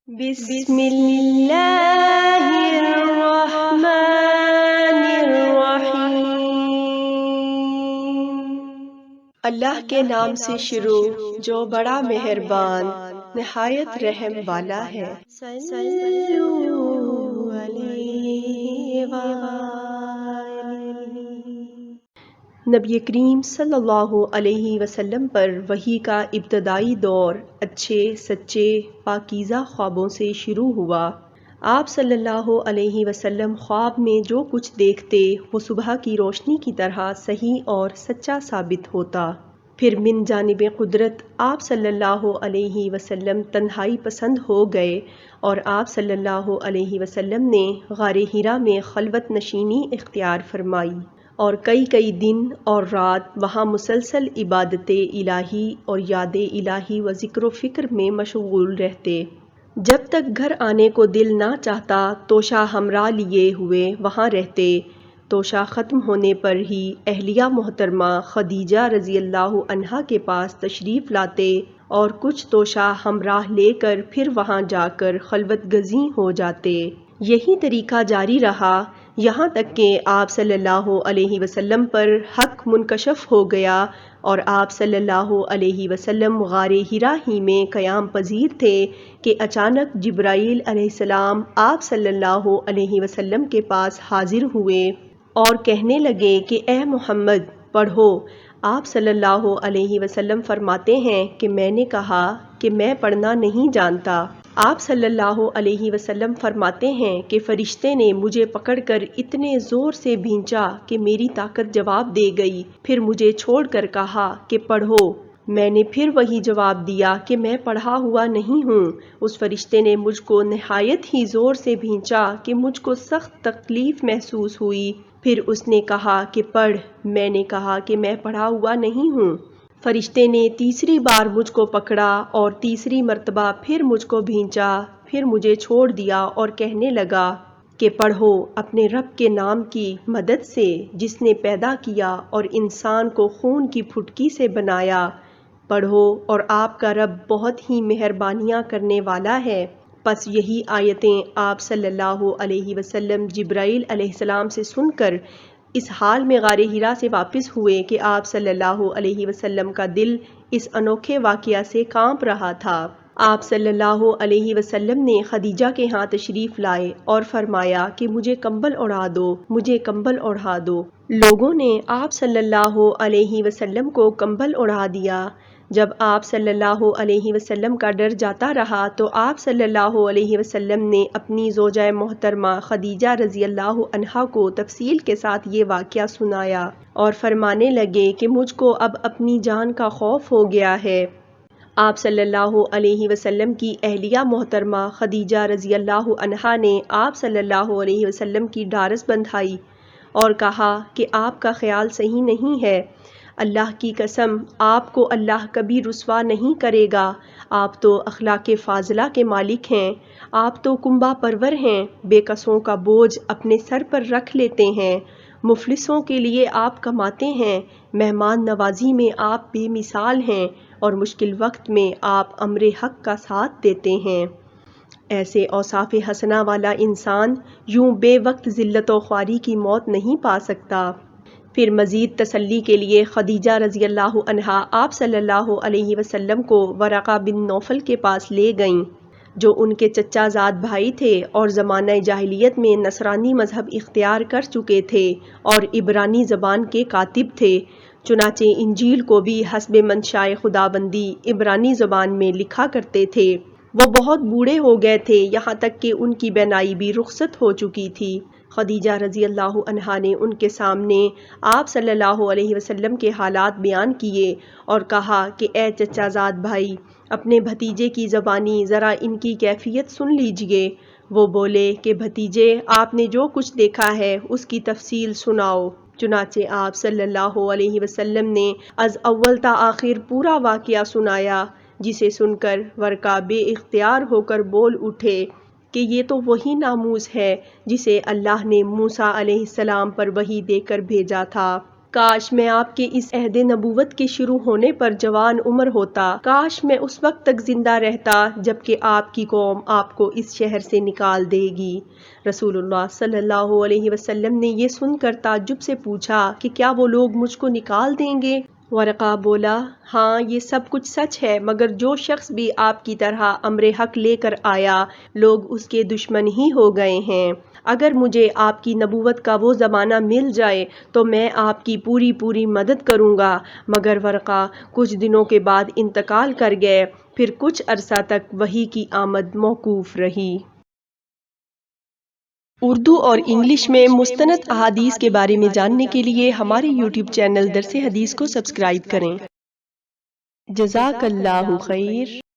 بسم اللہ الرحمن الرحیم۔ اللہ کے نام سے شروع جو بڑا مہربان نہایت رحم والا ہے۔ صلو علیہ وآلہ۔ نبی کریم صلی اللہ علیہ وسلم پر وحی کا ابتدائی دور اچھے سچے پاکیزہ خوابوں سے شروع ہوا۔ آپ صلی اللہ علیہ وسلم خواب میں جو کچھ دیکھتے وہ صبح کی روشنی کی طرح صحیح اور سچا ثابت ہوتا۔ پھر من جانب قدرت آپ صلی اللہ علیہ وسلم تنہائی پسند ہو گئے اور آپ صلی اللہ علیہ وسلم نے غار حرا میں خلوت نشینی اختیار فرمائی اور کئی دن اور رات وہاں مسلسل عبادت الہی اور یاد الہی و ذکر و فکر میں مشغول رہتے۔ جب تک گھر آنے کو دل نہ چاہتا توشہ ہمراہ لیے ہوئے وہاں رہتے۔ توشہ ختم ہونے پر ہی اہلیہ محترمہ خدیجہ رضی اللہ عنہا کے پاس تشریف لاتے اور کچھ توشہ ہمراہ لے کر پھر وہاں جا کر خلوت گزیں ہو جاتے۔ یہی طریقہ جاری رہا یہاں تک کہ آپ صلی اللہ علیہ وسلم پر حق منکشف ہو گیا اور آپ صلی اللہ علیہ وسلم غار حرا ہی میں قیام پذیر تھے کہ اچانک جبرائیل علیہ السلام آپ صلی اللہ علیہ وسلم کے پاس حاضر ہوئے اور کہنے لگے کہ اے محمد پڑھو۔ آپ صلی اللہ علیہ وسلم فرماتے ہیں کہ میں نے کہا کہ میں پڑھنا نہیں جانتا۔ آپ صلی اللہ علیہ وسلم فرماتے ہیں کہ فرشتے نے مجھے پکڑ کر اتنے زور سے بھینچا کہ میری طاقت جواب دے گئی، پھر مجھے چھوڑ کر کہا کہ پڑھو۔ میں نے پھر وہی جواب دیا کہ میں پڑھا ہوا نہیں ہوں۔ اس فرشتے نے مجھ کو نہایت ہی زور سے بھینچا کہ مجھ کو سخت تکلیف محسوس ہوئی، پھر اس نے کہا کہ پڑھ۔ میں نے کہا کہ میں پڑھا ہوا نہیں ہوں۔ فرشتے نے تیسری بار مجھ کو پکڑا اور تیسری مرتبہ پھر مجھ کو بھینچا، پھر مجھے چھوڑ دیا اور کہنے لگا کہ پڑھو اپنے رب کے نام کی مدد سے جس نے پیدا کیا اور انسان کو خون کی پھٹکی سے بنایا۔ پڑھو اور آپ کا رب بہت ہی مہربانیاں کرنے والا ہے۔ پس یہی آیتیں آپ صلی اللہ علیہ وسلم جبرائیل علیہ السلام سے سن کر اس حال میں غار حرا سے واپس ہوئے کہ آپ صلی اللہ علیہ وسلم کا دل اس انوکھے واقعہ سے کانپ رہا تھا۔ آپ صلی اللہ علیہ وسلم نے خدیجہ کے ہاں تشریف لائے اور فرمایا کہ مجھے کمبل اڑا دو، مجھے کمبل اڑا دو۔ لوگوں نے آپ صلی اللہ علیہ وسلم کو کمبل اڑا دیا۔ جب آپ صلی اللہ علیہ وسلم کا ڈر جاتا رہا تو آپ صلی اللہ علیہ وسلم نے اپنی زوجہ محترمہ خدیجہ رضی اللہ عنہا کو تفصیل کے ساتھ یہ واقعہ سنایا اور فرمانے لگے کہ مجھ کو اب اپنی جان کا خوف ہو گیا ہے۔ آپ صلی اللہ علیہ وسلم کی اہلیہ محترمہ خدیجہ رضی اللہ عنہا نے آپ صلی اللہ علیہ وسلم کی ڈھارس بندھائی اور کہا کہ آپ کا خیال صحیح نہیں ہے۔ اللہ کی قسم آپ کو اللہ کبھی رسوا نہیں کرے گا۔ آپ تو اخلاق فاضلہ کے مالک ہیں، آپ تو کنبہ پرور ہیں، بے کسوں کا بوجھ اپنے سر پر رکھ لیتے ہیں، مفلسوں کے لیے آپ کماتے ہیں، مہمان نوازی میں آپ بے مثال ہیں اور مشکل وقت میں آپ امر حق کا ساتھ دیتے ہیں۔ ایسے اوصاف حسنہ والا انسان یوں بے وقت ذلت و خواری کی موت نہیں پا سکتا۔ پھر مزید تسلی کے لیے خدیجہ رضی اللہ عنہا آپ صلی اللہ علیہ وسلم کو ورقہ بن نوفل کے پاس لے گئیں جو ان کے چچا زاد بھائی تھے اور زمانہ جاہلیت میں نصرانی مذہب اختیار کر چکے تھے اور عبرانی زبان کے کاتب تھے۔ چنانچہ انجیل کو بھی حسب منشائے خداوندی عبرانی زبان میں لکھا کرتے تھے۔ وہ بہت بوڑھے ہو گئے تھے یہاں تک کہ ان کی بینائی بھی رخصت ہو چکی تھی۔ خدیجہ رضی اللہ عنہا نے ان کے سامنے آپ صلی اللہ علیہ وسلم کے حالات بیان کیے اور کہا کہ اے چچا زاد بھائی اپنے بھتیجے کی زبانی ذرا ان کی کیفیت سن لیجئے۔ وہ بولے کہ بھتیجے آپ نے جو کچھ دیکھا ہے اس کی تفصیل سناؤ۔ چنانچہ آپ صلی اللہ علیہ وسلم نے از اول تا آخر پورا واقعہ سنایا جسے سن کر ورقہ بے اختیار ہو کر بول اٹھے کہ یہ تو وہی ناموس ہے جسے اللہ نے موسیٰ علیہ السلام پر وحی دے کر بھیجا تھا۔ کاش میں آپ کے اس عہد نبوت کے شروع ہونے پر جوان عمر ہوتا، کاش میں اس وقت تک زندہ رہتا جبکہ آپ کی قوم آپ کو اس شہر سے نکال دے گی۔ رسول اللہ صلی اللہ علیہ وسلم نے یہ سن کر تعجب سے پوچھا کہ کیا وہ لوگ مجھ کو نکال دیں گے؟ ورقہ بولا، ہاں یہ سب کچھ سچ ہے، مگر جو شخص بھی آپ کی طرح امر حق لے کر آیا، لوگ اس کے دشمن ہی ہو گئے ہیں۔ اگر مجھے آپ کی نبوت کا وہ زمانہ مل جائے تو میں آپ کی پوری مدد کروں گا، مگر ورقہ کچھ دنوں کے بعد انتقال کر گئے، پھر کچھ عرصہ تک وحی کی آمد موقوف رہی۔ اردو اور انگلش میں مستند احادیث کے بارے میں جاننے کے لیے ہمارے یوٹیوب چینل درس حدیث کو سبسکرائب کریں۔ جزاک اللہ خیر۔